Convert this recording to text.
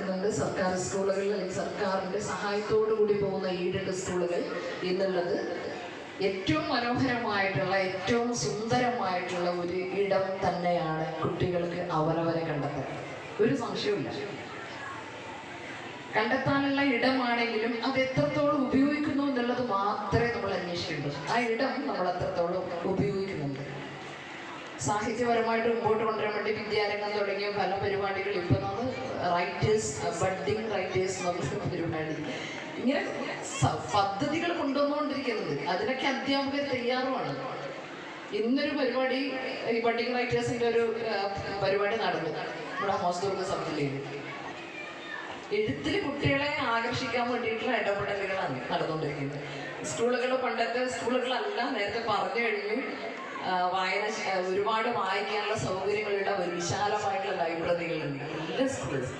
നടക്കുന്നുണ്ട്. സർക്കാർ സ്കൂളുകളിൽ അല്ലെങ്കിൽ സർക്കാരിൻ്റെ സഹായത്തോടു കൂടി പോകുന്ന എയ്ഡഡ് സ്കൂളുകൾ എന്നുള്ളത് ഏറ്റവും മനോഹരമായിട്ടുള്ള, ഏറ്റവും സുന്ദരമായിട്ടുള്ള ഒരു ഇടം തന്നെയാണ് കുട്ടികൾക്ക് അവരവരെ കണ്ടെത്താൻ. ഒരു സംശയവുമില്ല. കണ്ടെത്താനുള്ള ഇടമാണെങ്കിലും അത് എത്രത്തോളം ഉപയോഗിക്കുന്നു എന്നുള്ളത് മാത്രമേ നമ്മൾ അന്വേഷിക്കേണ്ടൂ. ആ ഇടം നമ്മൾ എത്രത്തോളം ഉപയോഗിക്കുന്നുണ്ട്. സാഹിത്യപരമായിട്ട് മുമ്പോട്ട് കൊണ്ടുവരാൻ വേണ്ടി വിദ്യാരംഗം തുടങ്ങിയ പല പരിപാടികൾ ഇപ്പോൾ നമ്മൾ റൈറ്റേഴ്സ്, ബഡ്ഡിങ് റൈറ്റേഴ്സ് എന്നുള്ള പരിപാടി, ഇങ്ങനെ പദ്ധതികൾ കൊണ്ടുവന്നുകൊണ്ടിരിക്കുന്നത്. അതിനൊക്കെ അധ്യാപകർ തയ്യാറുമാണ്. ഇന്നൊരു പരിപാടി, ഈ ബഡ്ഡിങ് റൈറ്റേഴ്സിൻ്റെ ഒരു പരിപാടി നടന്നു നമ്മുടെ ഹോസ്റ്റൽ സബ്ജില്ലയിൽ. എഴുത്തിൽ കുട്ടികളെ ആകർഷിക്കാൻ വേണ്ടിയിട്ടുള്ള ഇടപെടലുകളാണ് നടന്നുകൊണ്ടിരിക്കുന്നത്. സ്കൂളുകൾ, പണ്ടത്തെ സ്കൂളുകളല്ല, നേരത്തെ പറഞ്ഞു കഴിഞ്ഞു, ഒരുപാട് വായിക്കാനുള്ള സൗകര്യങ്ങളുള്ള ഒരു വിശാലമായിട്ടുള്ള ലൈബ്രറികളുണ്ട് എല്ലാ സ്കൂളിലും.